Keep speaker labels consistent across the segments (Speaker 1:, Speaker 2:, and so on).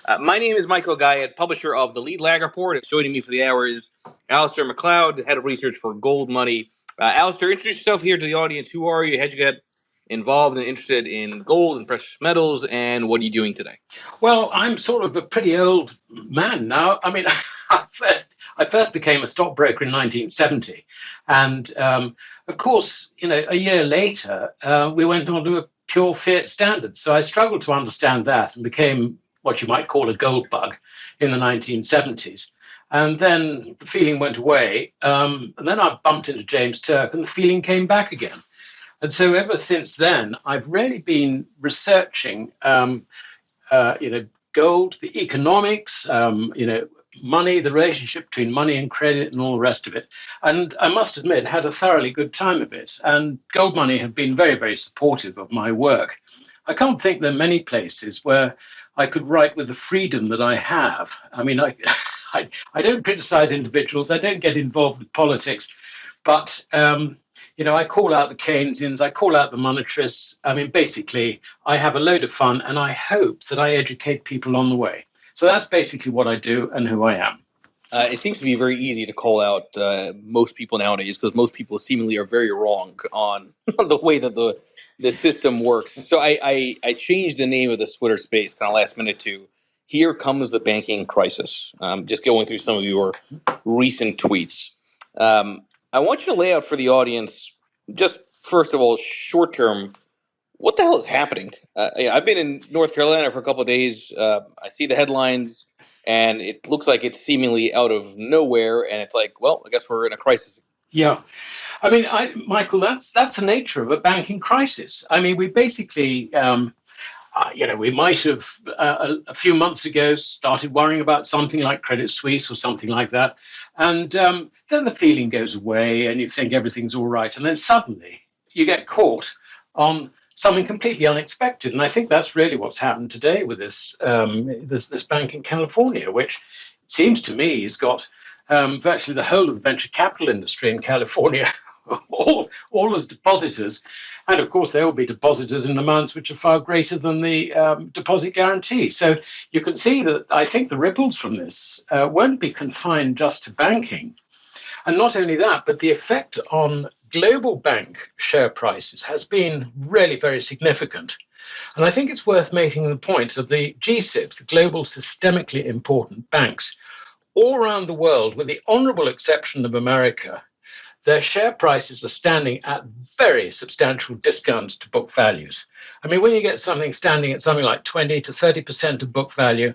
Speaker 1: My name is Michael Guyette, publisher of the Lead Lag Report. It's joining me for the hour is Alasdair Macleod, head of research for Gold Money. Alasdair, introduce yourself here to the audience. Who are you? How'd you get involved and interested in gold and precious metals, and what are you doing today?
Speaker 2: Well, I'm sort of a pretty old man now. I mean, I first became a stockbroker in 1970, and of course, a year later, we went on to a pure fiat standard. So I struggled to understand that and became what you might call a gold bug in the 1970s. And then the feeling went away, and then I bumped into James Turk, and the feeling came back again. And so ever since then, I've really been researching gold, the economics, money, the relationship between money and credit and all the rest of it. And I must admit, had a thoroughly good time of it. And Gold Money have been very, very supportive of my work. I can't think there are many places where I could write with the freedom that I have. I mean, I don't criticize individuals. I don't get involved with politics. But I call out the Keynesians, I call out the monetarists. I mean, basically, I have a load of fun, and I hope that I educate people on the way. So that's basically what I do and who I am.
Speaker 1: It seems to be very easy to call out most people nowadays because most people seemingly are very wrong on the way that the system works. So I changed the name of this Twitter space kind of last minute to "Here Comes the Banking Crisis." Just going through some of your recent tweets. I want you to lay out for the audience, just first of all, short term, what the hell is happening? I've been in North Carolina for a couple of days. I see the headlines, and it looks like it's seemingly out of nowhere. And it's like, well, I guess we're in a crisis.
Speaker 2: Yeah. I mean, Michael, that's the nature of a banking crisis. I mean, we basically, we might have a few months ago started worrying about something like Credit Suisse or something like that. And then the feeling goes away and you think everything's all right. And then suddenly you get caught on something completely unexpected. And I think that's really what's happened today with this bank in California, which seems to me has got virtually the whole of the venture capital industry in California all as depositors. And of course, they will be depositors in amounts which are far greater than the deposit guarantee. So you can see that I think the ripples from this won't be confined just to banking. And not only that, but the effect on global bank share prices has been really very significant. And I think it's worth making the point of the G-SIBs, the global systemically important banks, all around the world, with the honorable exception of America, their share prices are standing at very substantial discounts to book values. I mean, when you get something standing at something like 20 to 30% of book value,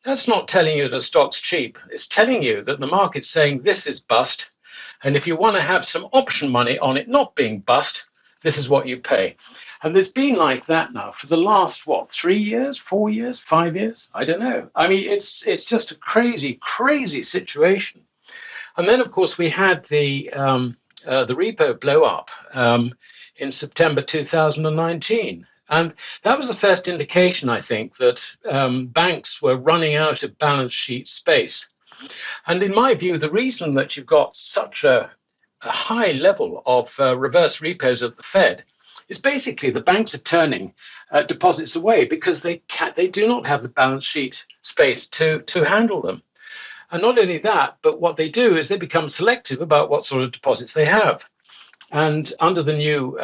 Speaker 2: that's not telling you that stock's cheap. It's telling you that the market's saying this is bust. And if you want to have some option money on it not being bust, this is what you pay. And it's been like that now for the last, 3 years, 4 years, 5 years? I don't know. I mean, it's just a crazy, crazy situation. And then, of course, we had the repo blow up in September 2019. And that was the first indication, I think, that banks were running out of balance sheet space. And in my view, the reason that you've got such a high level of reverse repos at the Fed is basically the banks are turning deposits away because they do not have the balance sheet space to handle them. And not only that, but what they do is they become selective about what sort of deposits they have. And under the new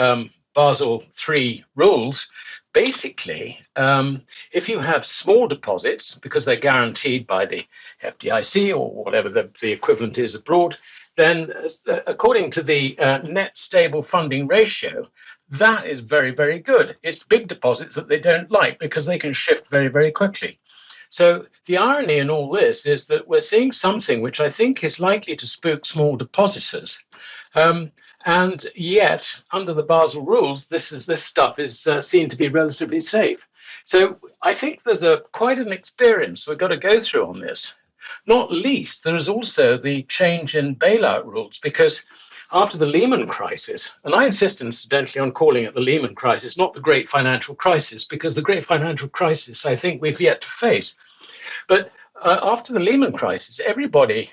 Speaker 2: Basel III rules, basically, if you have small deposits, because they're guaranteed by the FDIC or whatever the equivalent is abroad, then according to the net stable funding ratio, that is very, very good. It's big deposits that they don't like because they can shift very, very quickly. So the irony in all this is that we're seeing something which I think is likely to spook small depositors. And yet, under the Basel rules, this stuff is seen to be relatively safe. So I think there's quite an experience we've got to go through on this. Not least, there is also the change in bailout rules, because after the Lehman crisis, and I insist incidentally on calling it the Lehman crisis, not the Great Financial Crisis, because the Great Financial Crisis, I think we've yet to face. But after the Lehman crisis, everybody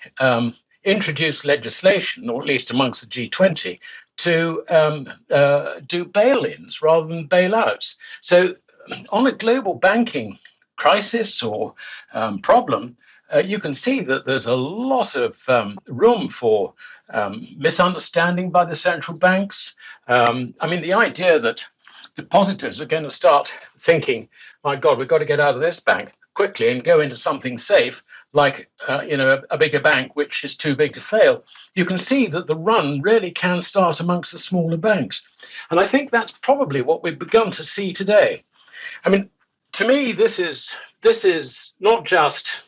Speaker 2: introduced legislation, or at least amongst the G20, to do bail-ins rather than bailouts. So on a global banking crisis or problem, you can see that there's a lot of room for misunderstanding by the central banks. I mean, the idea that depositors are going to start thinking, my God, we've got to get out of this bank quickly and go into something safe, like a bigger bank, which is too big to fail. You can see that the run really can start amongst the smaller banks. And I think that's probably what we've begun to see today. I mean, to me, this is not just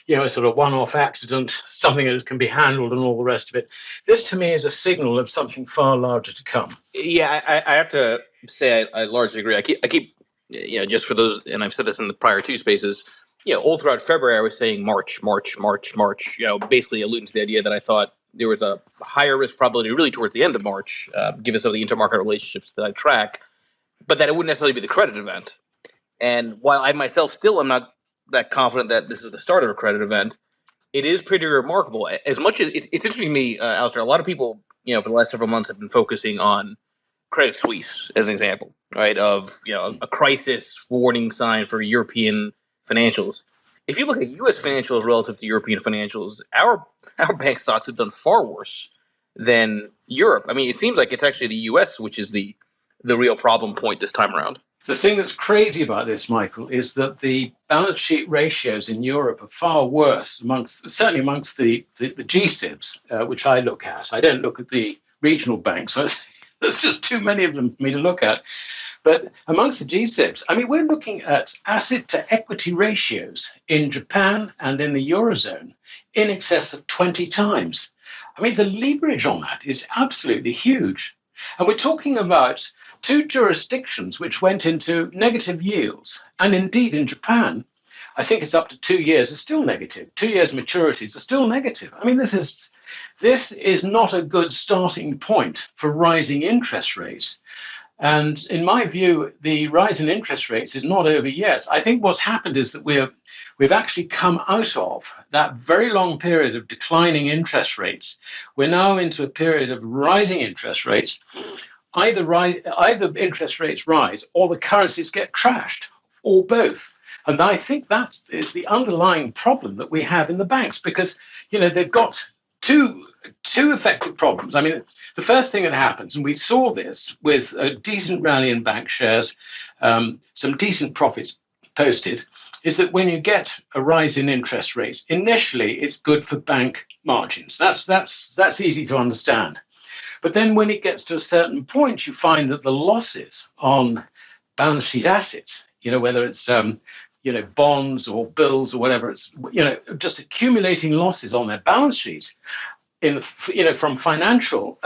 Speaker 2: a sort of one-off accident, something that can be handled and all the rest of it. This, to me, is a signal of something far larger to come.
Speaker 1: Yeah, I have to say I largely agree. I keep just for those, and I've said this in the prior two spaces. All throughout February, I was saying March, March, March, March. Basically alluding to the idea that I thought there was a higher risk probability really towards the end of March, given some of the intermarket relationships that I track, but that it wouldn't necessarily be the credit event. And while I myself still am not that confident that this is the start of a credit event, it is pretty remarkable. As much as it's interesting to me, Alasdair, a lot of people, for the last several months have been focusing on Credit Suisse as an example, right, of a crisis warning sign for European financials. If you look at U.S. financials relative to European financials, our bank stocks have done far worse than Europe. I mean, it seems like it's actually the U.S. which is the real problem point this time around.
Speaker 2: The thing that's crazy about this, Michael, is that the balance sheet ratios in Europe are far worse, certainly amongst the GSIBs, which I look at. I don't look at the regional banks. There's just too many of them for me to look at. But amongst the GSIBs, I mean, we're looking at asset to equity ratios in Japan and in the Eurozone in excess of 20 times. I mean, the leverage on that is absolutely huge. And we're talking about two jurisdictions which went into negative yields. And indeed, in Japan, I think it's up to 2 years, is still negative. 2 years maturities are still negative. I mean, this is not a good starting point for rising interest rates. And in my view, the rise in interest rates is not over yet. I think what's happened is that we've actually come out of that very long period of declining interest rates. We're now into a period of rising interest rates. Either interest rates rise or the currencies get trashed, or both. And I think that is the underlying problem that we have in the banks, because they've got two effective problems. I mean, the first thing that happens, and we saw this with a decent rally in bank shares, some decent profits posted, is that when you get a rise in interest rates, initially it's good for bank margins. That's easy to understand. But then when it gets to a certain point, you find that the losses on balance sheet assets, whether it's bonds or bills or whatever, it's just accumulating losses on their balance sheets from financial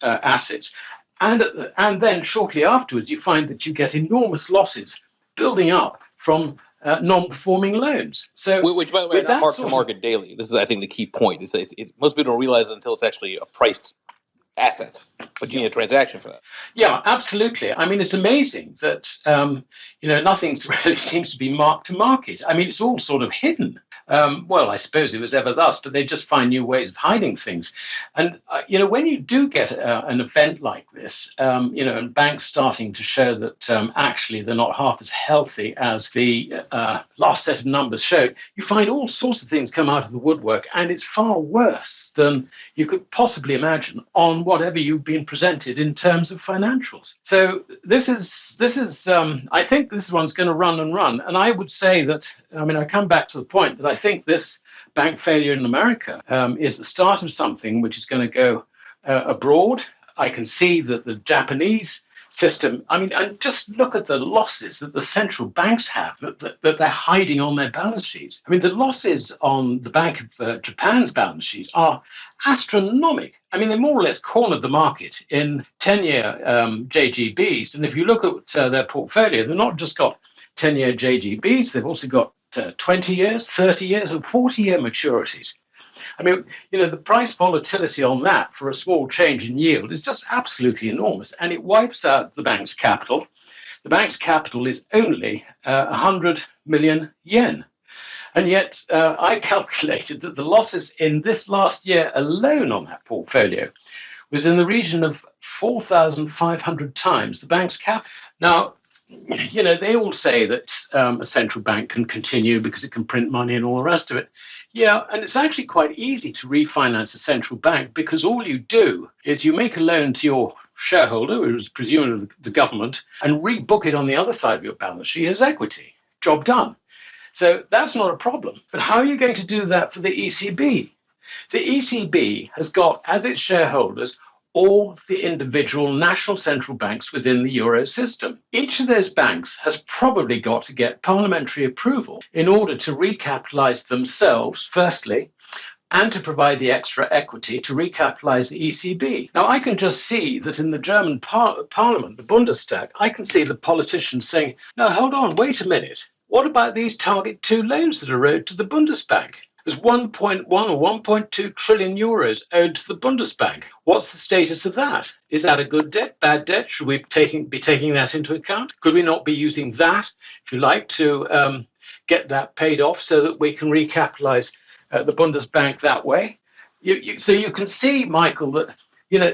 Speaker 2: assets, and then shortly afterwards you find that you get enormous losses building up from non-performing loans. So,
Speaker 1: which by the way, are not mark to market daily. This is, I think, the key point. It's most people don't realize it until it's actually a priced asset, but you need a transaction for that.
Speaker 2: Yeah, absolutely. I mean, it's amazing that nothing really seems to be marked to market. I mean, it's all sort of hidden. Well, I suppose it was ever thus, but they just find new ways of hiding things. And when you do get an event like this, and banks starting to show that actually they're not half as healthy as the last set of numbers showed, you find all sorts of things come out of the woodwork, and it's far worse than you could possibly imagine on whatever you've been presented in terms of financials. So this is I think this one's going to run and run. And I would say that, I come back to the point that I think this bank failure in America is the start of something which is going to go abroad. I can see that the Japanese system, and just look at the losses that the central banks have that they're hiding on their balance sheets. I mean, the losses on the Bank of Japan's balance sheets are astronomical. I mean, they more or less cornered the market in 10-year JGBs. And if you look at their portfolio, they've not just got 10-year JGBs, they've also got 20 years, 30 years, and 40-year maturities. I mean, the price volatility on that for a small change in yield is just absolutely enormous, and it wipes out the bank's capital. The bank's capital is only 100 million yen. And yet I calculated that the losses in this last year alone on that portfolio was in the region of 4,500 times the bank's capital. Now, they all say that a central bank can continue because it can print money and all the rest of it. Yeah, and it's actually quite easy to refinance a central bank because all you do is you make a loan to your shareholder, who is presumably the government, and rebook it on the other side of your balance sheet as equity. Job done. So that's not a problem. But how are you going to do that for the ECB? The ECB has got as its shareholders all the individual national central banks within the euro system. Each of those banks has probably got to get parliamentary approval in order to recapitalize themselves, firstly, and to provide the extra equity to recapitalize the ECB. Now, I can just see that in the German parliament, the Bundestag, I can see the politicians saying, no, hold on, wait a minute. What about these Target 2 loans that are owed to the Bundesbank? There's 1.1 or 1.2 trillion euros owed to the Bundesbank. What's the status of that? Is that a good debt, bad debt? Should we be taking that into account? Could we not be using that, if you like, to get that paid off so that we can recapitalize the Bundesbank that way? So you can see, Michael, that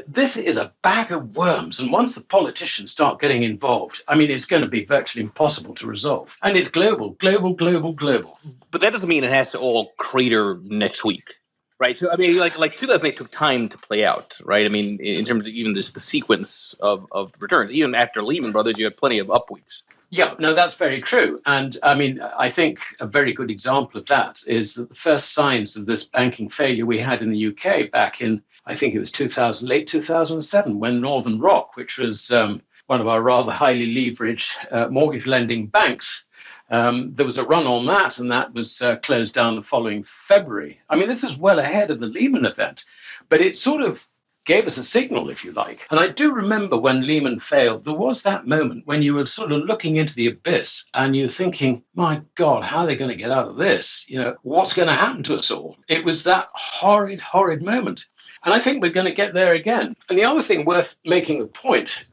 Speaker 2: this is a bag of worms. And once the politicians start getting involved, I mean, it's going to be virtually impossible to resolve. And it's global, global, global, global.
Speaker 1: But that doesn't mean it has to all crater next week, right? So I mean, like 2008 took time to play out, right? I mean, in terms of even the sequence of the returns, even after Lehman Brothers, you had plenty of up weeks.
Speaker 2: Yeah, no, that's very true. And I mean, I think a very good example of that is that the first signs of this banking failure we had in the UK back in, I think it was late 2007, when Northern Rock, which was one of our rather highly leveraged mortgage lending banks, there was a run on that, and that was closed down the following February. I mean, this is well ahead of the Lehman event, but it sort of gave us a signal, if you like. And I do remember when Lehman failed, there was that moment when you were sort of looking into the abyss and you're thinking, my God, how are they going to get out of this? What's going to happen to us all? It was that horrid, horrid moment. And I think we're going to get there again. And the other thing worth making a point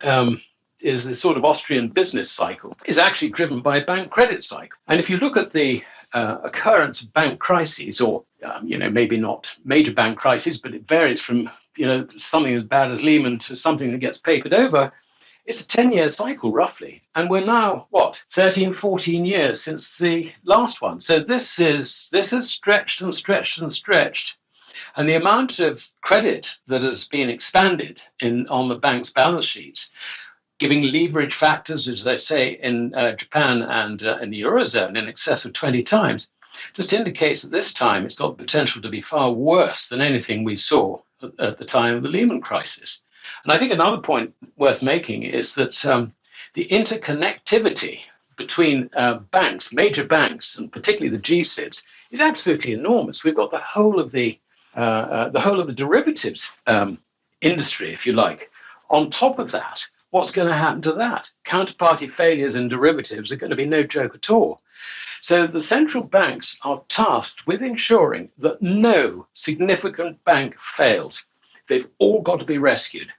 Speaker 2: is the sort of Austrian business cycle is actually driven by a bank credit cycle. And if you look at the occurrence of bank crises, or maybe not major bank crises, but it varies from something as bad as Lehman to something that gets papered over, it's a 10-year cycle roughly. And we're now, 13, 14 years since the last one. So this has stretched and stretched and stretched. And the amount of credit that has been expanded on the bank's balance sheets, giving leverage factors, as they say in Japan and in the Eurozone, in excess of 20 times, just indicates that this time it's got the potential to be far worse than anything we saw at the time of the Lehman crisis. And I think another point worth making is that the interconnectivity between banks, major banks, and particularly the GSIBs, is absolutely enormous. We've got the whole of the derivatives industry, if you like. On top of that, what's going to happen to that? Counterparty failures in derivatives are going to be no joke at all. So the central banks are tasked with ensuring that no significant bank fails. They've all got to be rescued.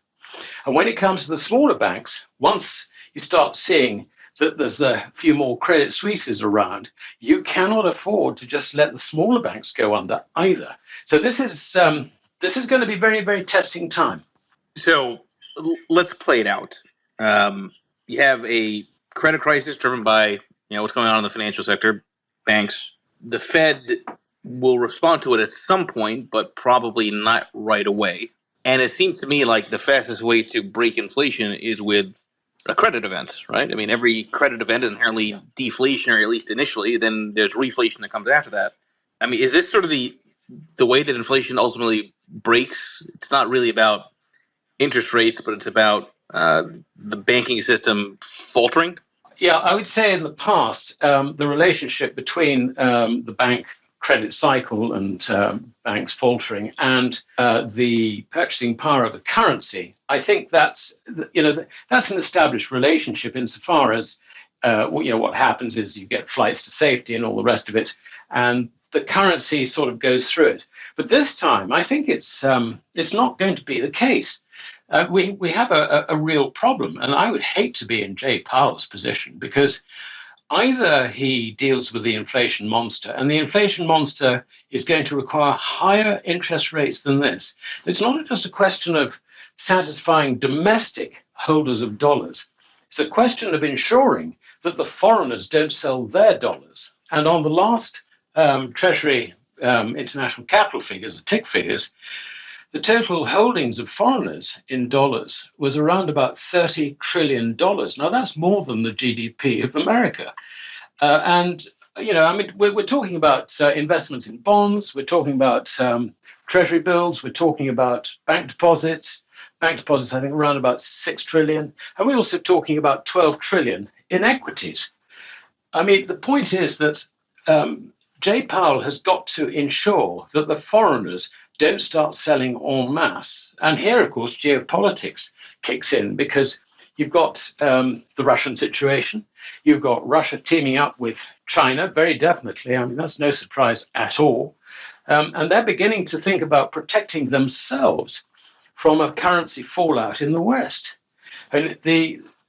Speaker 2: And when it comes to the smaller banks, once you start seeing that there's a few more Credit Suisses around, you cannot afford to just let the smaller banks go under either. So this is going to be very, very testing time.
Speaker 1: So let's play it out. You have a credit crisis driven by what's going on in the financial sector, banks. The Fed will respond to it at some point, but probably not right away. And it seems to me like the fastest way to break inflation is with a credit event, right? I mean, every credit event is inherently deflationary, at least initially. Then there's reflation that comes after that. I mean, is this sort of the way that inflation ultimately breaks? It's not really about interest rates, but it's about the banking system faltering?
Speaker 2: Yeah, I would say in the past, the relationship between the bank credit cycle and banks faltering and the purchasing power of the currency, I think that's an established relationship insofar as what happens is you get flights to safety and all the rest of it, and the currency sort of goes through it. But this time, I think it's not going to be the case. We have a real problem, and I would hate to be in Jay Powell's position, because either he deals with the inflation monster, and the inflation monster is going to require higher interest rates than this. It's not just a question of satisfying domestic holders of dollars. It's a question of ensuring that the foreigners don't sell their dollars. And on the last Treasury international capital figures, the TIC figures, the total holdings of foreigners in dollars was around about $30 trillion. Now, that's more than the GDP of America. And I mean, we're talking about investments in bonds. We're talking about treasury bills. We're talking about bank deposits. Bank deposits, I think, around about $6 trillion. And we're also talking about $12 trillion in equities. I mean, the point is that Jay Powell has got to ensure that the foreigners don't start selling en masse. And here, of course, geopolitics kicks in because you've got the Russian situation. You've got Russia teaming up with China, very definitely. I mean, that's no surprise at all. And they're beginning to think about protecting themselves from a currency fallout in the West. And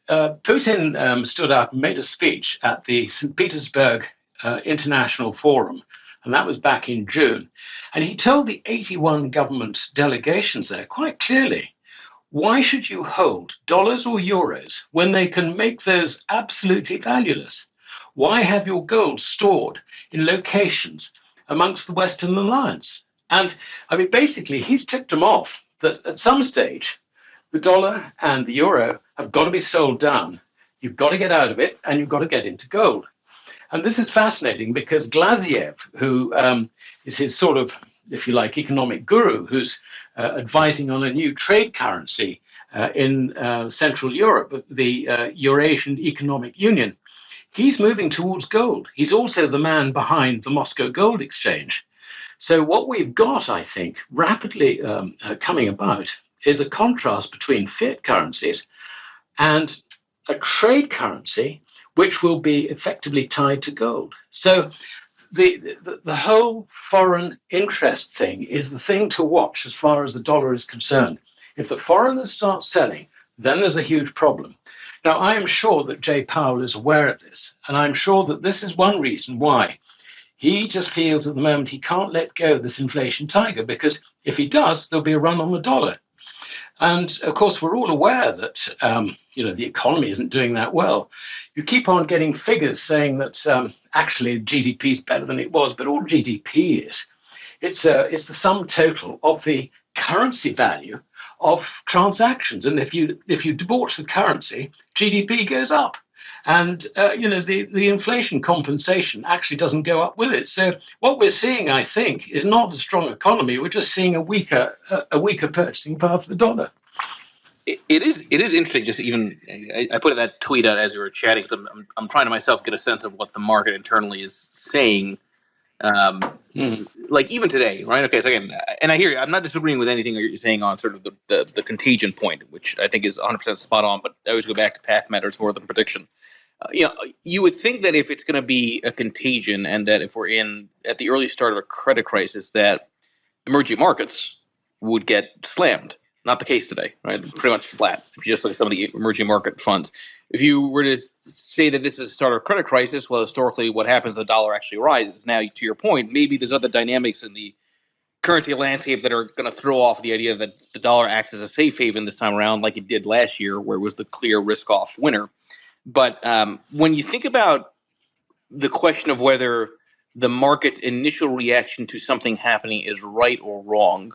Speaker 2: Putin stood up and made a speech at the St. Petersburg International Forum, and that was back in June. And he told the 81 government delegations there quite clearly, why should you hold dollars or euros when they can make those absolutely valueless? Why have your gold stored in locations amongst the Western alliance? And I mean, basically, he's ticked them off that at some stage, the dollar and the euro have got to be sold down. You've got to get out of it, and you've got to get into gold. And this is fascinating because Glaziev, who is his sort of, if you like, economic guru, who's advising on a new trade currency in Central Europe, the Eurasian Economic Union, he's moving towards gold. He's also the man behind the Moscow Gold Exchange. So what we've got, I think, rapidly coming about is a contrast between fiat currencies and a trade currency which will be effectively tied to gold. So the whole foreign interest thing is the thing to watch as far as the dollar is concerned. If the foreigners start selling, then there's a huge problem. Now, I am sure that Jay Powell is aware of this, and I'm sure that this is one reason why he just feels at the moment he can't let go of this inflation tiger, because if he does, there'll be a run on the dollar. And of course, we're all aware that the economy isn't doing that well. You keep on getting figures saying that actually GDP is better than it was, but all GDP is, it's the sum total of the currency value of transactions. And if you debauch the currency, GDP goes up. And the inflation compensation actually doesn't go up with it. So what we're seeing, I think, is not a strong economy. We're just seeing a weaker purchasing power for the dollar.
Speaker 1: It is interesting. Just even I put that tweet out as we were chatting. So I'm trying to myself get a sense of what the market internally is saying. Like even today, right? Okay, so again, and I hear you. I'm not disagreeing with anything that you're saying on sort of the contagion point, which I think is 100% spot on. But I always go back to path matters more than prediction. You would think that if it's going to be a contagion, and that if we're at the early start of a credit crisis, that emerging markets would get slammed. Not the case today, right? Pretty much flat. If you just look at some of the emerging market funds. If you were to say that this is the start of a credit crisis, well, historically, what happens? The dollar actually rises. Now, to your point, maybe there's other dynamics in the currency landscape that are going to throw off the idea that the dollar acts as a safe haven this time around, like it did last year, where it was the clear risk-off winner. But when you think about the question of whether the market's initial reaction to something happening is right or wrong,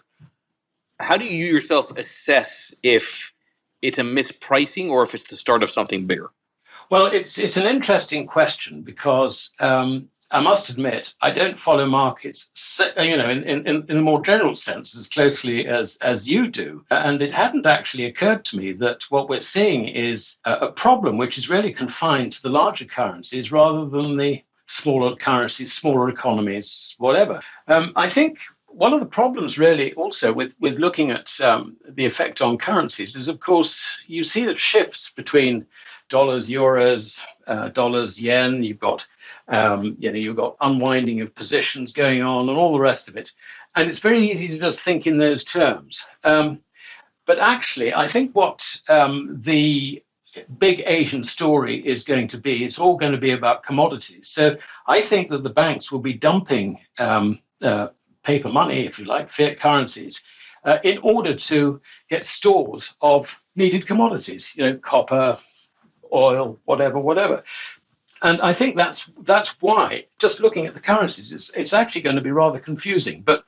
Speaker 1: how do you yourself assess if it's a mispricing or if it's the start of something bigger?
Speaker 2: Well, it's an interesting question because I must admit I don't follow markets, in a more general sense as closely as you do, and it hadn't actually occurred to me that what we're seeing is a problem which is really confined to the larger currencies rather than the smaller currencies, smaller economies, whatever. I think one of the problems really also with looking at the effect on currencies is, of course, you see that shifts between dollars, euros, dollars, yen. You've got unwinding of positions going on and all the rest of it. And it's very easy to just think in those terms. But actually, I think what the big Asian story is going to be, it's all going to be about commodities. So I think that the banks will be dumping paper money, if you like, fiat currencies, in order to get stores of needed commodities, copper, oil, whatever. And I think that's why, just looking at the currencies, it's actually going to be rather confusing. But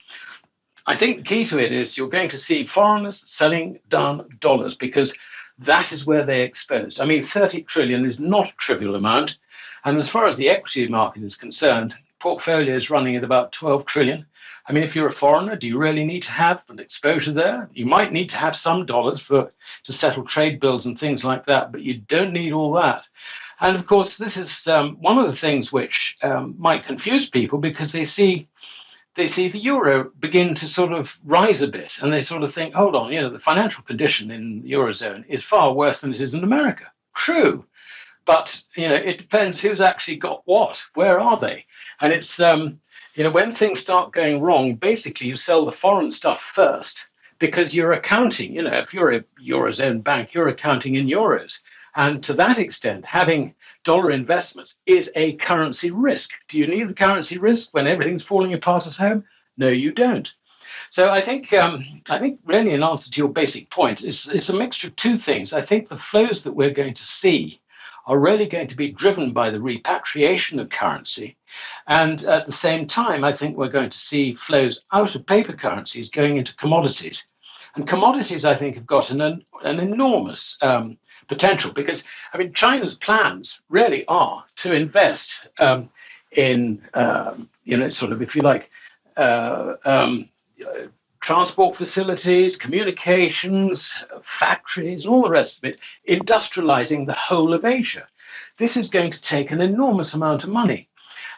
Speaker 2: I think the key to it is you're going to see foreigners selling down dollars because that is where they're exposed. I mean, 30 trillion is not a trivial amount. And as far as the equity market is concerned, portfolio is running at about 12 trillion. I mean, if you're a foreigner, do you really need to have an exposure there? You might need to have some dollars to settle trade bills and things like that, but you don't need all that. And of course, this is one of the things which might confuse people because they see the euro begin to sort of rise a bit, and they sort of think, hold on, the financial condition in the eurozone is far worse than it is in America. True, but it depends who's actually got what. Where are they? And it's when things start going wrong, basically you sell the foreign stuff first because you're accounting. If you're a eurozone bank, you're accounting in euros. And to that extent, having dollar investments is a currency risk. Do you need the currency risk when everything's falling apart at home? No, you don't. So I think really in answer to your basic point, it's a mixture of two things. I think the flows that we're going to see are really going to be driven by the repatriation of currency. And at the same time, I think we're going to see flows out of paper currencies going into commodities. And commodities, I think, have got an enormous potential because, I mean, China's plans really are to invest in, sort of, if you like, transport facilities, communications, factories, and all the rest of it, industrializing the whole of Asia. This is going to take an enormous amount of money.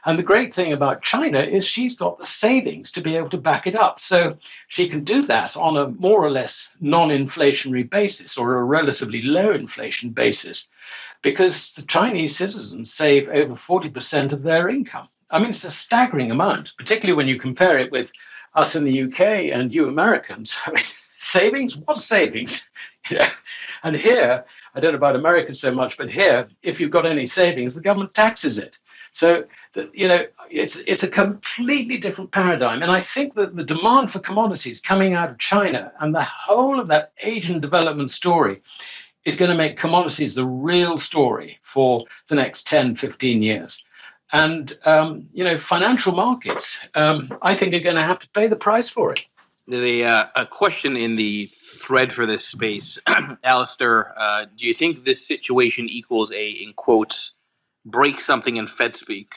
Speaker 2: And the great thing about China is she's got the savings to be able to back it up. So she can do that on a more or less non-inflationary basis or a relatively low inflation basis because the Chinese citizens save over 40% of their income. I mean, it's a staggering amount, particularly when you compare it with us in the UK and you Americans. I mean, savings? What savings? And here, I don't know about America so much, but here, if you've got any savings, the government taxes it. So, it's a completely different paradigm. And I think that the demand for commodities coming out of China and the whole of that Asian development story is going to make commodities the real story for the next 10, 15 years. And, financial markets, I think, are going to have to pay the price for it.
Speaker 1: There's a question in the thread for this space. Alasdair, do you think this situation equals a, in quotes, break something in Fed speak?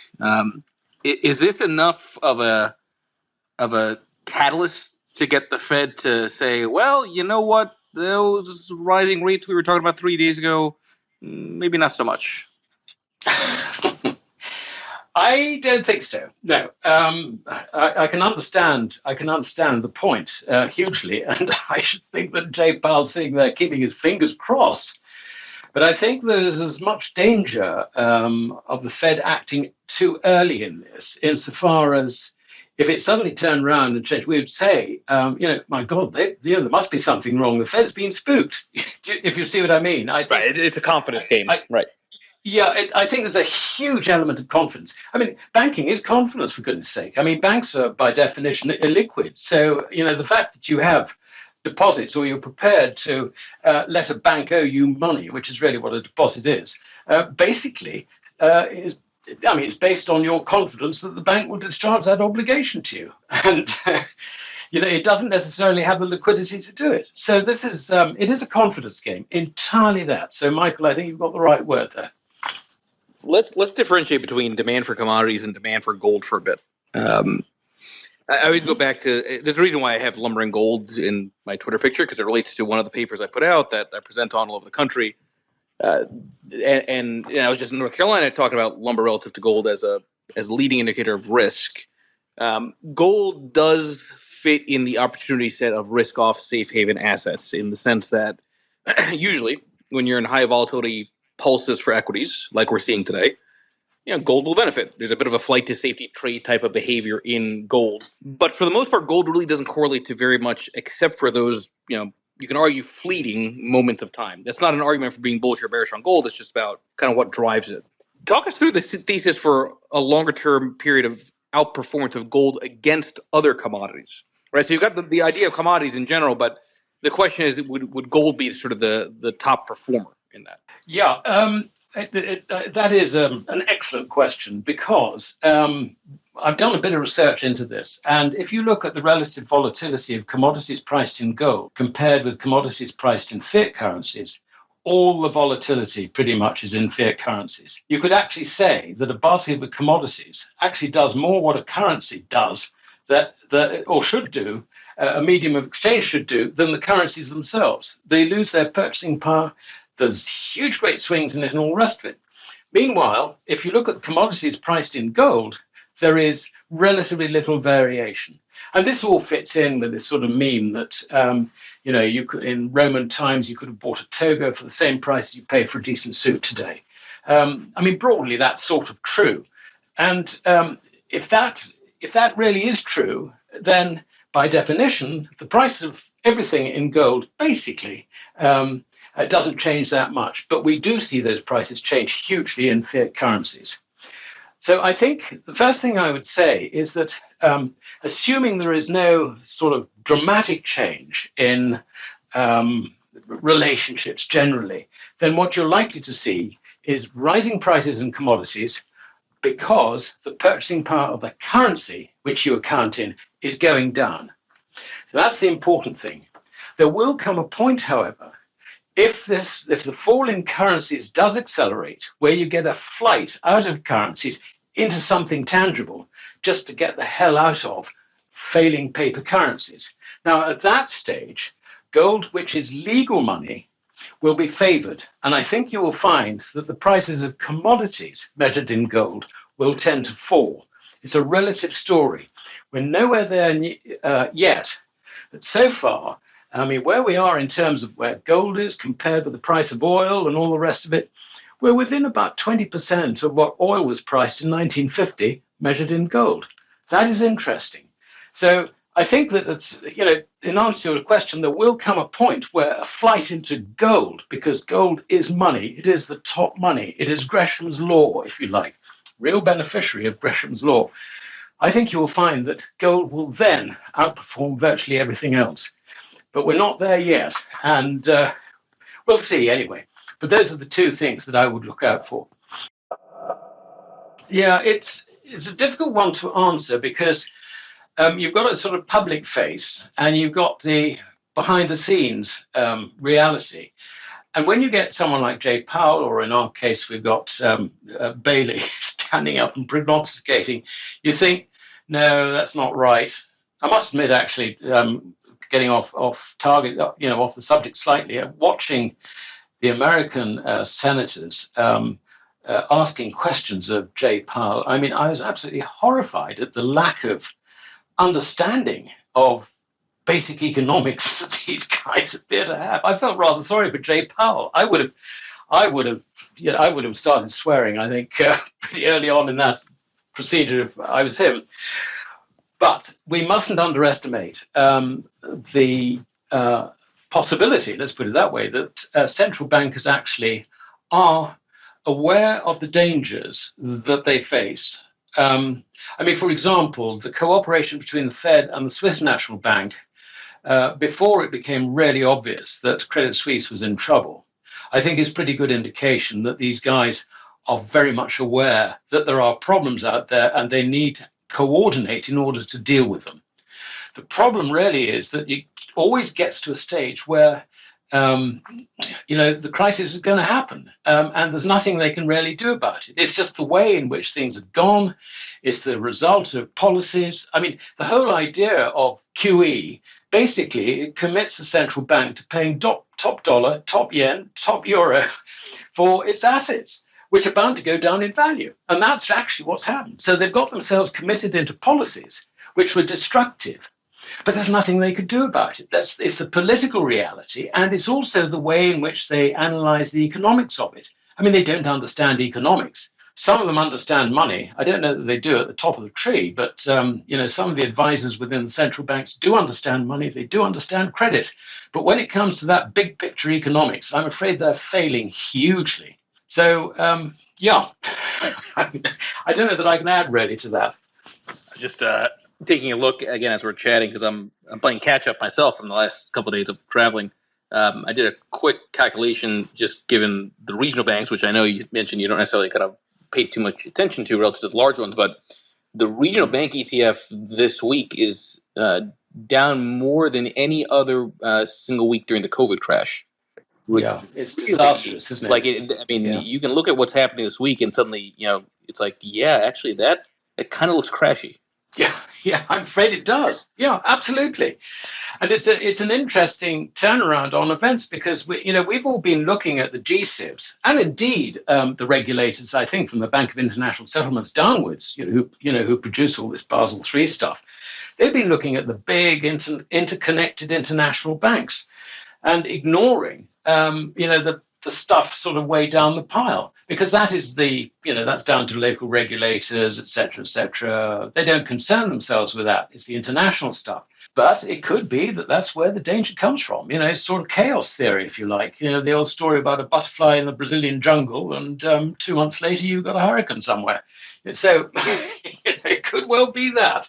Speaker 1: Is this enough of a catalyst to get the Fed to say, well, you know what, those rising rates we were talking about 3 days ago, maybe not so much?
Speaker 2: I don't think so. No, I can understand. I can understand the point hugely, and I should think that Jay Powell's sitting there keeping his fingers crossed. But I think there's as much danger of the Fed acting too early in this, insofar as if it suddenly turned around and changed, we would say, my God, there must be something wrong. The Fed's been spooked. If you see what I mean. I think,
Speaker 1: right, it's a confidence game, right?
Speaker 2: Yeah, I think there's a huge element of confidence. I mean, banking is confidence, for goodness sake. I mean, banks are, by definition, illiquid. So, the fact that you have deposits or you're prepared to let a bank owe you money, which is really what a deposit is, basically is, it's based on your confidence that the bank will discharge that obligation to you. And, it doesn't necessarily have the liquidity to do it. So this is, it is a confidence game, entirely that. So, Michael, I think you've got the right word there.
Speaker 1: Let's differentiate between demand for commodities and demand for gold for a bit. I always go back to, there's a reason why I have lumber and gold in my Twitter picture, because it relates to one of the papers I put out that I present on all over the country. And I was just in North Carolina talking about lumber relative to gold as a leading indicator of risk. Gold does fit in the opportunity set of risk-off safe haven assets in the sense that usually when you're in high volatility pulses for equities, like we're seeing today, gold will benefit. There's a bit of a flight to safety trade type of behavior in gold. But for the most part, gold really doesn't correlate to very much, except for those, you can argue fleeting moments of time. That's not an argument for being bullish or bearish on gold. It's just about kind of what drives it. Talk us through the thesis for a longer term period of outperformance of gold against other commodities, right? So you've got the idea of commodities in general, but the question is, would gold be sort of the top performer in that?
Speaker 2: Yeah, that is an excellent question because I've done a bit of research into this. And if you look at the relative volatility of commodities priced in gold compared with commodities priced in fiat currencies, all the volatility pretty much is in fiat currencies. You could actually say that a basket of commodities actually does more what a currency does or should do, a medium of exchange should do, than the currencies themselves. They lose their purchasing power. There's huge, great swings in it and all the rest of it. Meanwhile, if you look at commodities priced in gold, there is relatively little variation. And this all fits in with this sort of meme that, you could, in Roman times, you could have bought a toga for the same price you pay for a decent suit today. Broadly, that's sort of true. And if that really is true, then by definition, the price of everything in gold basically it doesn't change that much, but we do see those prices change hugely in fiat currencies. So I think the first thing I would say is that assuming there is no sort of dramatic change in relationships generally, then what you're likely to see is rising prices in commodities because the purchasing power of the currency which you account in is going down. So that's the important thing. There will come a point, however, if the fall in currencies does accelerate, where you get a flight out of currencies into something tangible, just to get the hell out of failing paper currencies. Now, at that stage, gold, which is legal money, will be favored. And I think you will find that the prices of commodities measured in gold will tend to fall. It's a relative story. We're nowhere there yet. But so far, where we are in terms of where gold is compared with the price of oil and all the rest of it, we're within about 20% of what oil was priced in 1950, measured in gold. That is interesting. So I think that it's, in answer to your question, there will come a point where a flight into gold, because gold is money, it is the top money, it is Gresham's law, if you like, real beneficiary of Gresham's law. I think you will find that gold will then outperform virtually everything else. But we're not there yet, and we'll see anyway. But those are the two things that I would look out for. Yeah, it's a difficult one to answer because you've got a sort of public face and you've got the behind the scenes reality. And when you get someone like Jay Powell, or in our case, we've got Bailey standing up and prognosticating, you think, no, that's not right. I must admit, actually, getting off target, off the subject slightly, watching the American senators asking questions of Jay Powell. I was absolutely horrified at the lack of understanding of basic economics that these guys appear to have. I felt rather sorry for Jay Powell. I would have started swearing, I think, pretty early on in that procedure if I was him. But we mustn't underestimate the possibility, let's put it that way, that central bankers actually are aware of the dangers that they face. For example, the cooperation between the Fed and the Swiss National Bank, before it became really obvious that Credit Suisse was in trouble, I think is pretty good indication that these guys are very much aware that there are problems out there and they need to coordinate in order to deal with them. The problem really is that it always gets to a stage where the crisis is going to happen, and there's nothing they can really do about it. It's just the way in which things have gone. It's the result of policies. The whole idea of QE, basically, it commits the central bank to paying top dollar, top yen, top euro for its assets, which are bound to go down in value. And that's actually what's happened. So they've got themselves committed into policies which were destructive. But there's nothing they could do about it. It's the political reality, and it's also the way in which they analyze the economics of it. They don't understand economics. Some of them understand money. I don't know that they do at the top of the tree, but some of the advisors within the central banks do understand money. They do understand credit. But when it comes to that big picture economics, I'm afraid they're failing hugely. So, I don't know that I can add really to that.
Speaker 1: Just taking a look again as we're chatting, because I'm playing catch up myself from the last couple of days of traveling. I did a quick calculation, just given the regional banks, which I know you mentioned you don't necessarily kind of pay too much attention to relative to the large ones, but the regional bank ETF this week is down more than any other single week during the COVID crash. Which
Speaker 2: Yeah,
Speaker 1: is
Speaker 2: it's
Speaker 1: really
Speaker 2: disastrous, isn't
Speaker 1: like
Speaker 2: it?
Speaker 1: it. I mean,
Speaker 2: Yeah.
Speaker 1: you can look at what's happening this week, and suddenly, it's like, yeah, actually, that it kind of looks crashy.
Speaker 2: Yeah, yeah, I'm afraid it does. Yeah, absolutely. And it's an interesting turnaround on events because we've all been looking at the GSIBs and indeed the regulators, I think, from the Bank of International Settlements downwards, who produce all this Basel III stuff. They've been looking at the big interconnected international banks and ignoring the stuff sort of way down the pile because that is that's down to local regulators, et cetera, et cetera. They don't concern themselves with that. It's the international stuff. But it could be that that's where the danger comes from. It's sort of chaos theory, if you like. The old story about a butterfly in the Brazilian jungle, and 2 months later you've got a hurricane somewhere. So it could well be that.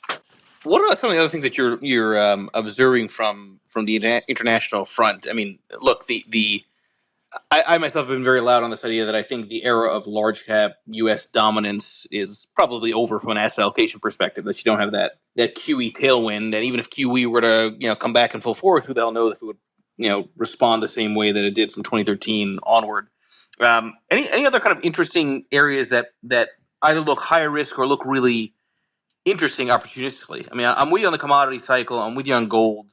Speaker 1: What are some of the other things that you're observing from the international front? I mean, look, I myself have been very loud on this idea that I think the era of large cap U.S. dominance is probably over from an asset allocation perspective. That you don't have that QE tailwind, and even if QE were to come back in full force, who the hell knows if it would respond the same way that it did from 2013 onward. Any other kind of interesting areas that either look higher risk or look really interesting opportunistically? I mean, I'm with you on the commodity cycle. I'm with you on gold.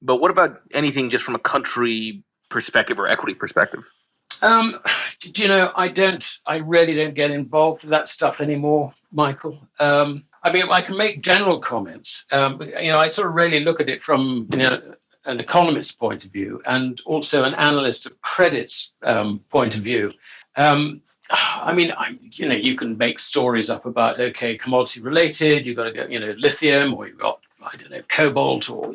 Speaker 1: But what about anything just from a country perspective or equity perspective?
Speaker 2: Um, I really don't get involved with that stuff anymore, Michael. I mean, I can make general comments. I sort of really look at it from an economist's point of view and also an analyst of credit's point of view. I mean, you can make stories up about, okay, commodity related, you've got to go, lithium, or you've got, I don't know, cobalt, or,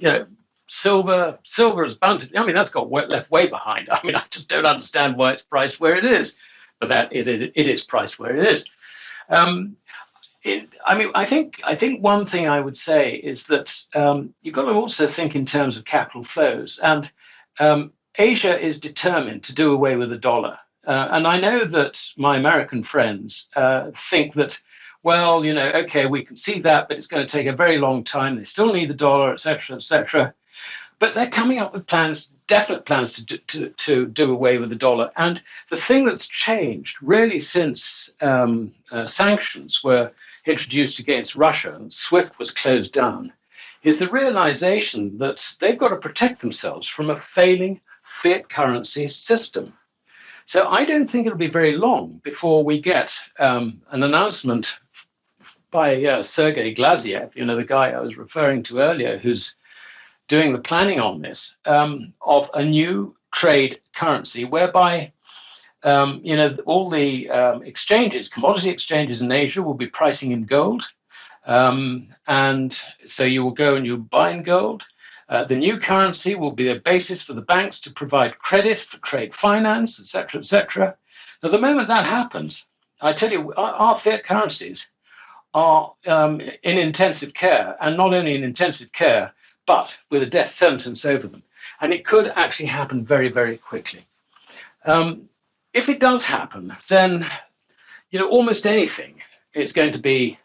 Speaker 2: silver. Silver is bound to, I mean, that's got left way behind. I mean, I just don't understand why it's priced where it is, but that it is priced where it is. I think one thing I would say is that you've got to also think in terms of capital flows, and Asia is determined to do away with the dollar. And I know that my American friends think that, well, okay, we can see that, but it's going to take a very long time. They still need the dollar, et cetera, et cetera. But they're coming up with plans, definite plans to do away with the dollar. And the thing that's changed really since sanctions were introduced against Russia and SWIFT was closed down is the realization that they've got to protect themselves from a failing fiat currency system. So I don't think it'll be very long before we get an announcement by Sergei Glaziev, the guy I was referring to earlier, who's doing the planning on this, of a new trade currency whereby all the exchanges, commodity exchanges in Asia will be pricing in gold. And so you will go and you buy in gold. The new currency will be a basis for the banks to provide credit for trade finance, et cetera, et cetera. Now, the moment that happens, I tell you, our fiat currencies are in intensive care, and not only in intensive care, but with a death sentence over them. And it could actually happen very, very quickly. If it does happen, then almost anything is going to be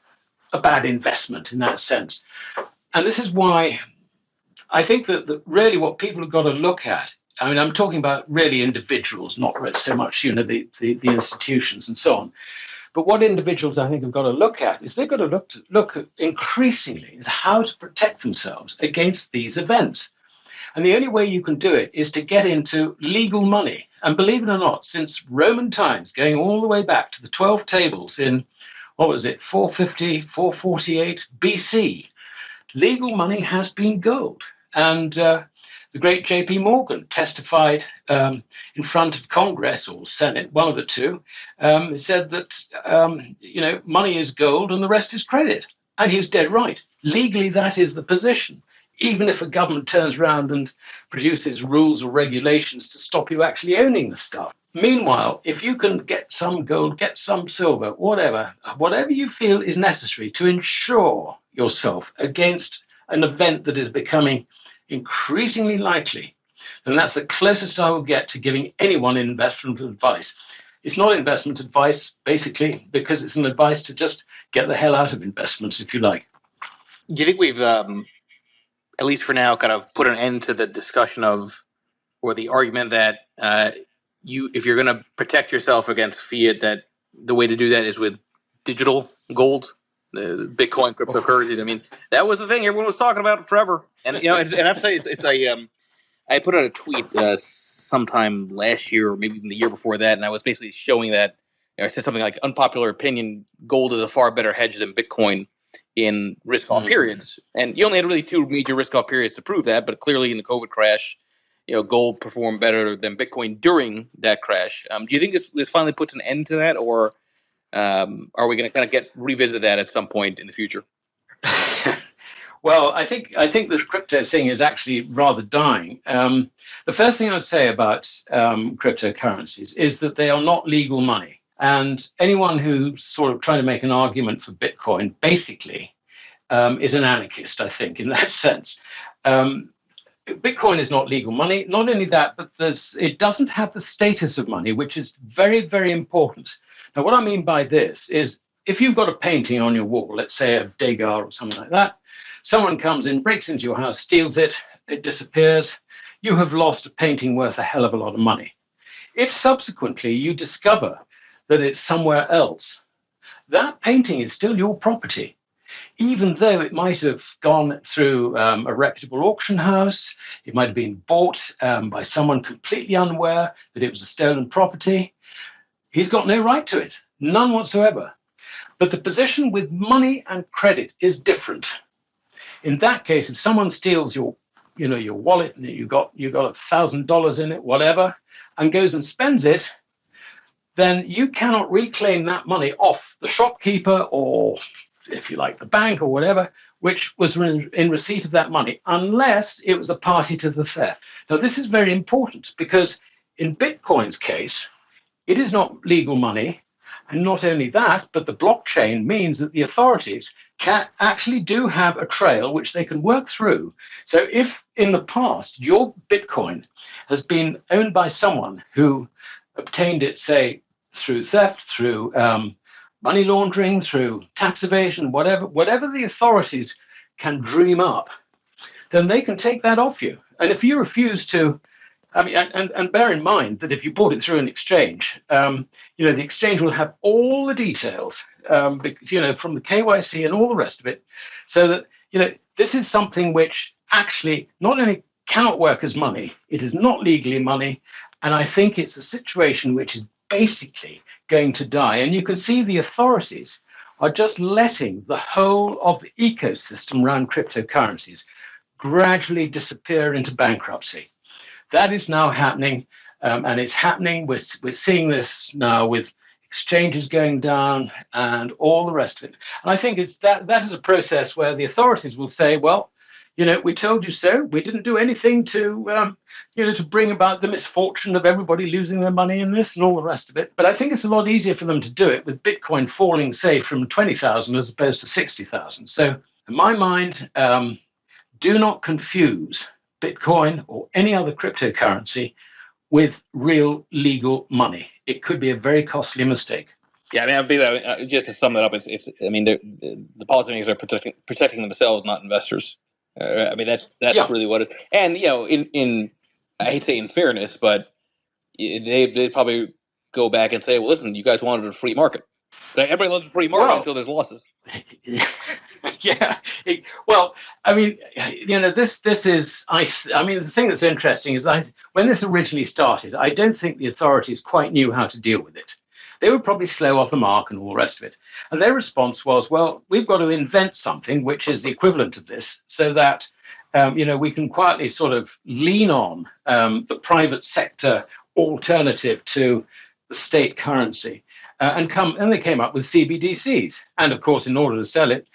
Speaker 2: a bad investment in that sense. And this is why I think that really what people have got to look at, I mean, I'm talking about really individuals, not so much, the institutions and so on. But what individuals I think have got to look at is they've got to look at increasingly at how to protect themselves against these events. And the only way you can do it is to get into legal money. And believe it or not, since Roman times, going all the way back to the 12 tables in, 450, 448 BC, legal money has been gold. And the great J.P. Morgan testified in front of Congress or Senate, one of the two, said that, money is gold and the rest is credit. And he was dead right. Legally, that is the position, even if a government turns around and produces rules or regulations to stop you actually owning the stuff. Meanwhile, if you can get some gold, get some silver, whatever you feel is necessary to insure yourself against an event that is becoming increasingly likely, And that's the closest I will get to giving anyone investment advice. It's not investment advice, basically, because it's an advice to just get the hell out of investments, if you like.
Speaker 1: Do you think we've, at least for now, kind of put an end to the discussion of, or the argument that if you're going to protect yourself against fiat, that the way to do that is with digital gold, Bitcoin, cryptocurrencies? I mean, that was the thing everyone was talking about forever. And and I have to tell you, it's a I put out a tweet sometime last year, or maybe even the year before that, and I was basically showing that I said something like, unpopular opinion: gold is a far better hedge than Bitcoin in risk-off periods. And you only had really two major risk-off periods to prove that, but clearly in the COVID crash, gold performed better than Bitcoin during that crash. Do you think this finally puts an end to that, or are we going to kind of revisit that at some point in the future?
Speaker 2: Well, I think this crypto thing is actually rather dying. The first thing I would say about cryptocurrencies is that they are not legal money. And anyone who's sort of trying to make an argument for Bitcoin basically is an anarchist, I think, in that sense. Bitcoin is not legal money. Not only that, but it doesn't have the status of money, which is very, very important. Now, what I mean by this is if you've got a painting on your wall, let's say of Degas or something like that, someone comes in, breaks into your house, steals it, it disappears, you have lost a painting worth a hell of a lot of money. If subsequently you discover that it's somewhere else, that painting is still your property, even though it might have gone through a reputable auction house, it might have been bought by someone completely unaware that it was a stolen property. He's got no right to it, none whatsoever. But the position with money and credit is different. In that case, if someone steals your wallet and you got $1,000 in it, whatever, and goes and spends it, then you cannot reclaim that money off the shopkeeper or, if you like, the bank or whatever, which was in receipt of that money, unless it was a party to the theft. Now, this is very important because in Bitcoin's case, it is not legal money. And not only that, but the blockchain means that the authorities actually do have a trail which they can work through. So if in the past your Bitcoin has been owned by someone who obtained it, say, through theft, through money laundering, through tax evasion, whatever the authorities can dream up, then they can take that off you. And if you refuse to, and bear in mind that if you bought it through an exchange, the exchange will have all the details, because, from the KYC and all the rest of it, so that, this is something which actually not only cannot work as money, it is not legally money, and I think it's a situation which is basically going to die. And you can see the authorities are just letting the whole of the ecosystem around cryptocurrencies gradually disappear into bankruptcy. That is now happening, and it's happening. We're seeing this now with exchanges going down and all the rest of it. And I think that is a process where the authorities will say, well, we told you so. We didn't do anything to bring about the misfortune of everybody losing their money in this and all the rest of it. But I think it's a lot easier for them to do it with Bitcoin falling, say, from 20,000 as opposed to 60,000. So in my mind, do not confuse Bitcoin or any other cryptocurrency with real legal money. It could be a very costly mistake.
Speaker 1: Yeah, just to sum that up, the policymakers are protecting themselves, not investors. That's really what it is. And in I hate to say in fairness, but they probably go back and say, well, listen, you guys wanted a free market. Everybody loves a free market until there's losses.
Speaker 2: Yeah. This is, the thing that's interesting is when this originally started, I don't think the authorities quite knew how to deal with it. They were probably slow off the mark and all the rest of it. And their response was, well, we've got to invent something which is the equivalent of this so that, we can quietly sort of lean on the private sector alternative to the state currency. And they came up with CBDCs. And of course, in order to sell it,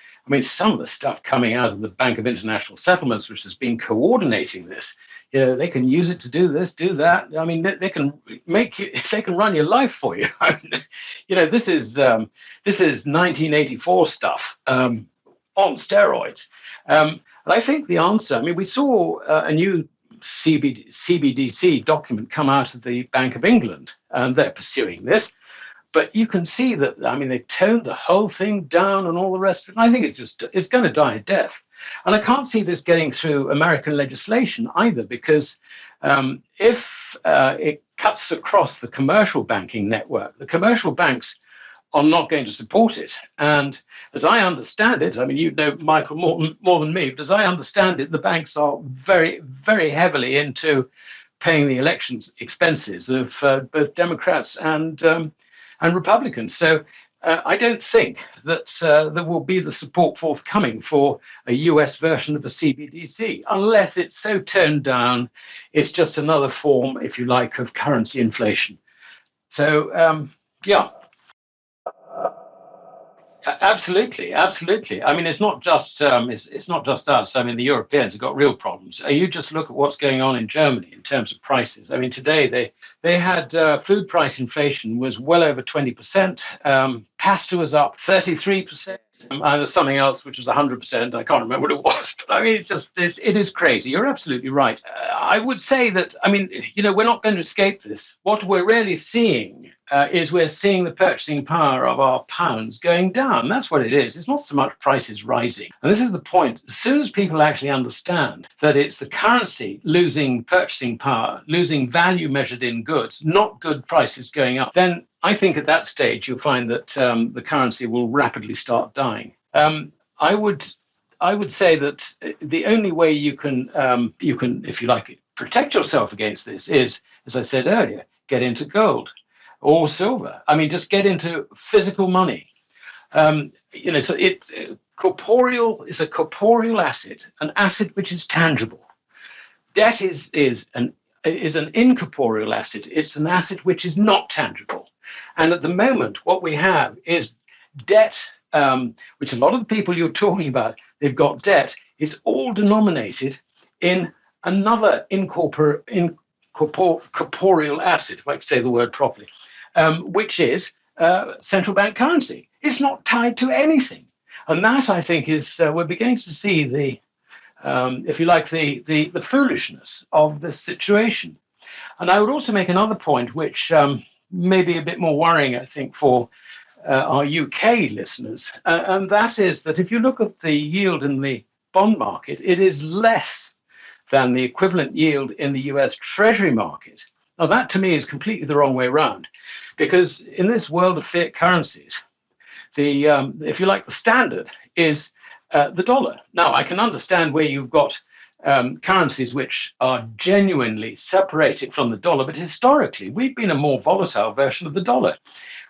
Speaker 2: some of the stuff coming out of the Bank of International Settlements, which has been coordinating this, they can use it to do this, do that. They can they can run your life for you. This is 1984 stuff on steroids. And I think the answer, we saw a new CBDC document come out of the Bank of England, and they're pursuing this. But you can see that, I mean, they toned the whole thing down and all the rest of it. And I think it's going to die a death. And I can't see this getting through American legislation either, because if it cuts across the commercial banking network, the commercial banks are not going to support it. And as I understand it, I mean, you know, Michael, more than me, but as I understand it, the banks are very, very heavily into paying the elections expenses of both Democrats and Republicans. So I don't think that there will be the support forthcoming for a US version of the CBDC, unless it's so toned down, it's just another form, if you like, of currency inflation. So, yeah. Absolutely, absolutely. I mean, it's not just it's not just us. I mean, the Europeans have got real problems. You just look at what's going on in Germany in terms of prices. I mean, today they had food price inflation was well over 20%. Pasta was up 33%. And there's something else which was 100%. I can't remember what it was, but I mean, it is crazy. You're absolutely right. I would say that, I mean, you know, we're not going to escape this. What we're really seeing is we're seeing the purchasing power of our pounds going down. That's what it is. It's not so much prices rising. And this is the point. As soon as people actually understand that it's the currency losing purchasing power, losing value measured in goods, not good prices going up, then I think at that stage you'll find that the currency will rapidly start dying. I would say that the only way you can, if you like, protect yourself against this is, as I said earlier, get into gold or silver. I mean, just get into physical money. You know, so it's corporeal. Is a corporeal asset, an asset which is tangible. Debt is an incorporeal asset. It's an asset which is not tangible. And at the moment, what we have is debt, which a lot of the people you're talking about, they've got debt, is all denominated in another corporeal asset, if I can say the word properly, which is central bank currency. It's not tied to anything. And that, I think, is we're beginning to see the, if you like, the foolishness of this situation. And I would also make another point, which may be a bit more worrying, I think, for our UK listeners. And that is that if you look at the yield in the bond market, it is less than the equivalent yield in the US Treasury market. Now, that to me is completely the wrong way around, because in this world of fiat currencies, the if you like, the standard is the dollar. Now, I can understand where you've got currencies which are genuinely separated from the dollar, but historically, we've been a more volatile version of the dollar.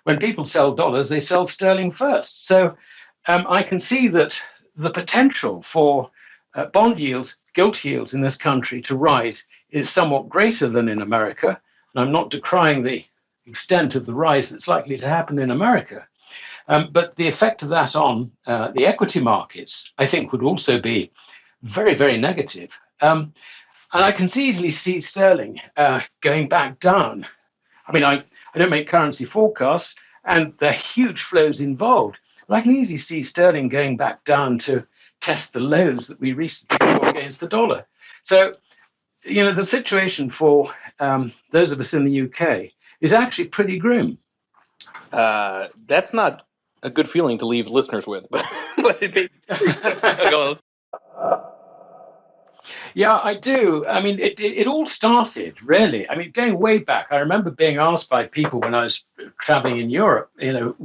Speaker 2: When people sell dollars, they sell sterling first. So I can see that the potential for bond yields, gilt yields in this country to rise is somewhat greater than in America. And I'm not decrying the extent of the rise that's likely to happen in America. But the effect of that on the equity markets, I think, would also be very, very negative. And I can easily see sterling going back down. I mean, I don't make currency forecasts, and there are huge flows involved. But I can easily see sterling going back down to test the lows that we recently saw against the dollar. So, you know, the situation for those of us in the UK is actually pretty grim.
Speaker 1: That's not a good feeling to leave listeners with, but
Speaker 2: Yeah, I do. I mean, it all started really. I mean, going way back, I remember being asked by people when I was traveling in Europe, you know,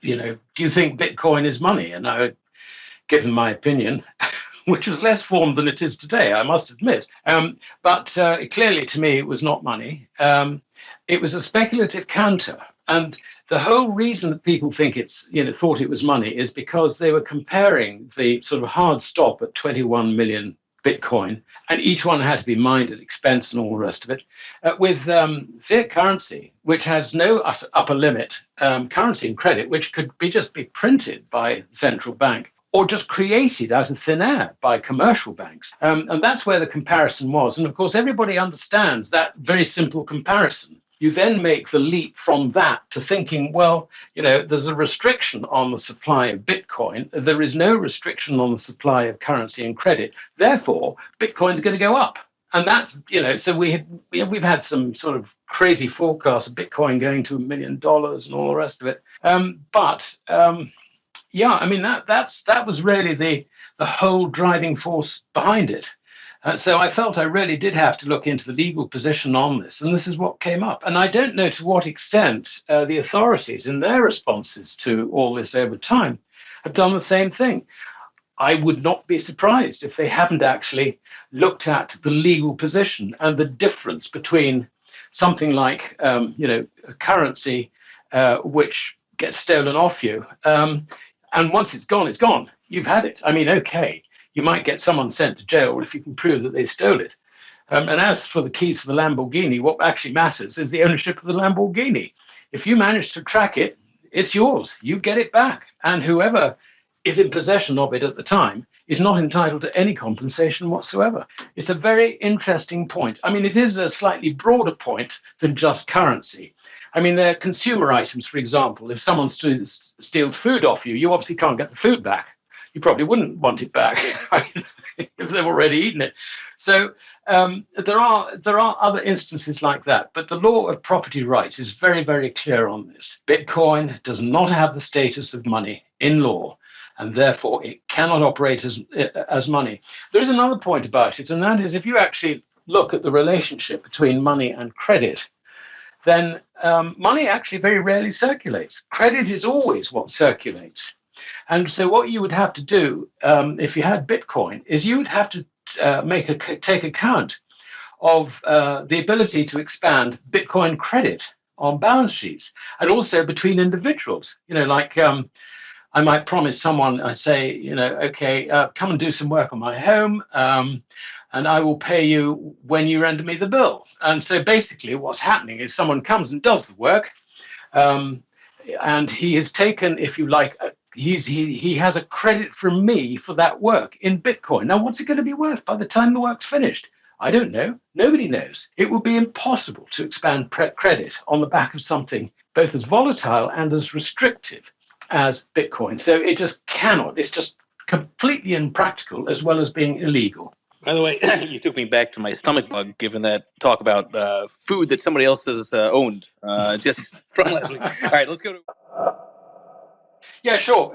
Speaker 2: do you think Bitcoin is money? And I had given my opinion, which was less formed than it is today, I must admit. But clearly, to me, it was not money. It was a speculative counter. And the whole reason that people think thought it was money is because they were comparing the sort of hard stop at 21 million Bitcoin, and each one had to be mined at expense and all the rest of it, with fiat currency, which has no upper limit, currency and credit, which could just be printed by the central bank or just created out of thin air by commercial banks. And that's where the comparison was. And of course, everybody understands that very simple comparison. You then make the leap from that to thinking, well, you know, there's a restriction on the supply of Bitcoin. There is no restriction on the supply of currency and credit. Therefore, Bitcoin's going to go up. And that's, so we've had some sort of crazy forecasts of Bitcoin going to $1 million and all the rest of it. But yeah, I mean that was really the whole driving force behind it. So I felt I really did have to look into the legal position on this, and this is what came up. And I don't know to what extent the authorities, in their responses to all this over time, have done the same thing. I would not be surprised if they haven't actually looked at the legal position and the difference between something like, a currency which gets stolen off you, and once it's gone, it's gone. You've had it. I mean, okay, you might get someone sent to jail if you can prove that they stole it. And as for the keys for the Lamborghini, what actually matters is the ownership of the Lamborghini. If you manage to track it, it's yours. You get it back, and whoever is in possession of it at the time is not entitled to any compensation whatsoever. It's a very interesting point. I mean, it is a slightly broader point than just currency. I mean, there are consumer items, for example. If someone steals food off you, you obviously can't get the food back. You probably wouldn't want it back if they've already eaten it. So there are other instances like that. But the law of property rights is very, very clear on this. Bitcoin does not have the status of money in law, and therefore it cannot operate as money. There is another point about it, and that is if you actually look at the relationship between money and credit, then money actually very rarely circulates. Credit is always what circulates. And so what you would have to do if you had Bitcoin is you would have to take account of the ability to expand Bitcoin credit on balance sheets and also between individuals. I might promise someone, I say, okay, come and do some work on my home, and I will pay you when you render me the bill. And so basically what's happening is someone comes and does the work, and he has taken, if you like, he has a credit from me for that work in Bitcoin. Now, what's it going to be worth by the time the work's finished? I don't know. Nobody knows. It would be impossible to expand credit on the back of something both as volatile and as restrictive as Bitcoin. So it just cannot. It's just completely impractical as well as being illegal.
Speaker 1: By the way, you took me back to my stomach bug, given that talk about food that somebody else has owned just from last week. All right, let's go to...
Speaker 2: Yeah, sure.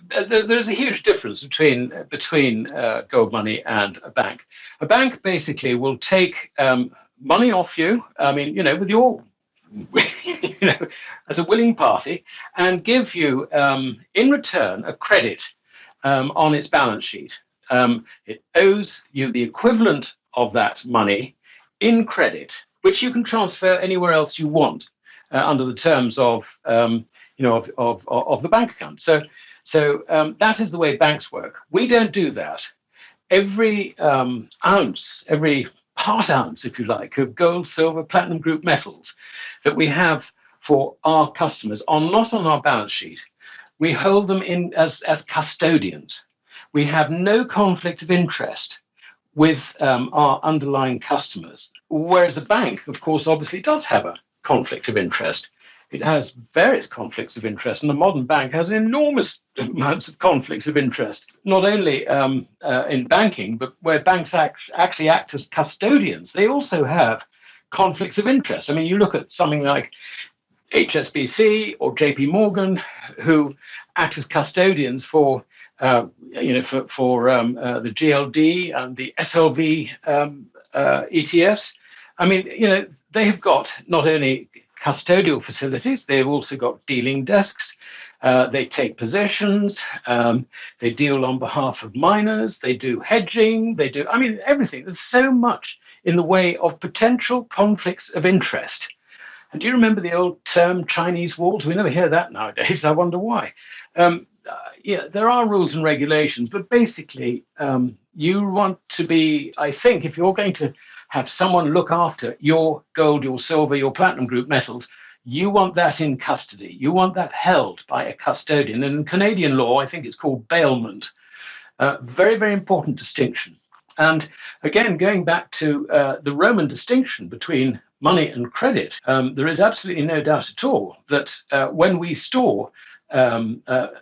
Speaker 2: There's a huge difference between gold money and a bank. A bank basically will take money off you. I mean, with your, as a willing party, and give you in return a credit on its balance sheet. It owes you the equivalent of that money in credit, which you can transfer anywhere else you want under the terms of the bank account. So that is the way banks work. We don't do that. Every ounce, every part ounce, if you like, of gold, silver, platinum group metals that we have for our customers are not on our balance sheet. We hold them in as custodians. We have no conflict of interest with our underlying customers, whereas a bank, of course, obviously does have a conflict of interest. It has various conflicts of interest, and a modern bank has enormous amounts of conflicts of interest, not only in banking, but where banks actually act as custodians. They also have conflicts of interest. I mean, you look at something like HSBC or JP Morgan, who act as custodians for the GLD and the SLV ETFs. I mean, they have got not only custodial facilities, they've also got dealing desks. They take positions. They deal on behalf of miners. They do hedging. They do, everything. There's so much in the way of potential conflicts of interest. And do you remember the old term Chinese walls? We never hear that nowadays. I wonder why. There are rules and regulations, but basically you want to be, I think, if you're going to have someone look after your gold, your silver, your platinum group metals, you want that in custody. You want that held by a custodian. And in Canadian law, I think it's called bailment. Very, very important distinction. And again, going back to the Roman distinction between money and credit, there is absolutely no doubt at all that when we store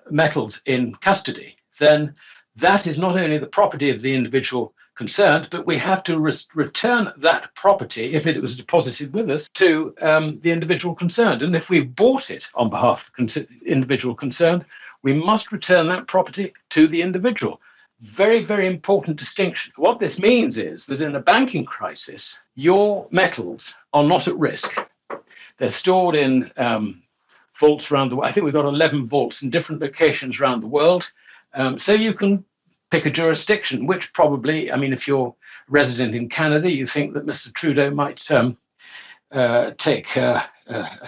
Speaker 2: metals in custody, then that is not only the property of the individual concerned, but we have to return that property, if it was deposited with us, to the individual concerned. And if we've bought it on behalf of the individual concerned, we must return that property to the individual. Very, very important distinction. What this means is that in a banking crisis, your metals are not at risk. They're stored in vaults around the world. I think we've got 11 vaults in different locations around the world. So you can pick a jurisdiction, which probably, I mean, if you're resident in Canada, you think that Mr. Trudeau might take a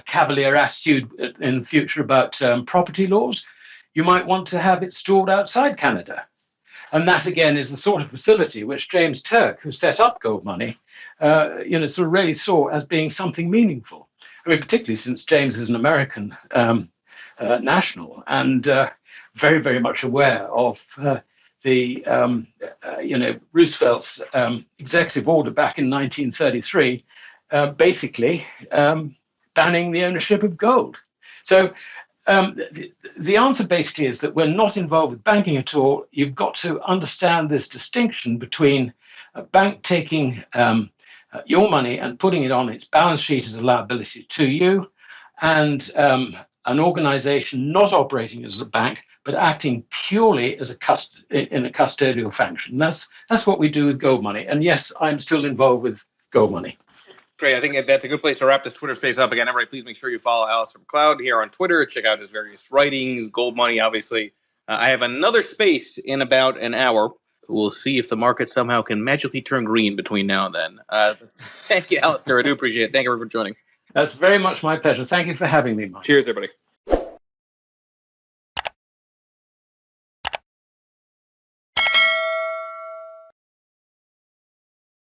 Speaker 2: cavalier attitude in the future about property laws. You might want to have it stored outside Canada. And that, again, is the sort of facility which James Turk, who set up Gold Money, sort of really saw as being something meaningful. I mean, particularly since James is an American national and very, very much aware of Roosevelt's executive order back in 1933, basically banning the ownership of gold. So the answer basically is that we're not involved with banking at all. You've got to understand this distinction between a bank taking your money and putting it on its balance sheet as a liability to you, and an organization not operating as a bank, but acting purely as in a custodial function. That's what we do with Gold Money. And yes, I'm still involved with Gold Money.
Speaker 1: Great. I think that's a good place to wrap this Twitter space up. Again, everybody, please make sure you follow Alasdair Macleod here on Twitter. Check out his various writings, Gold Money, obviously. I have another space in about an hour. We'll see if the market somehow can magically turn green between now and then. Thank you, Alasdair. I do appreciate it. Thank you for joining.
Speaker 2: That's very much my pleasure. Thank you for having me, Mike.
Speaker 1: Cheers, everybody.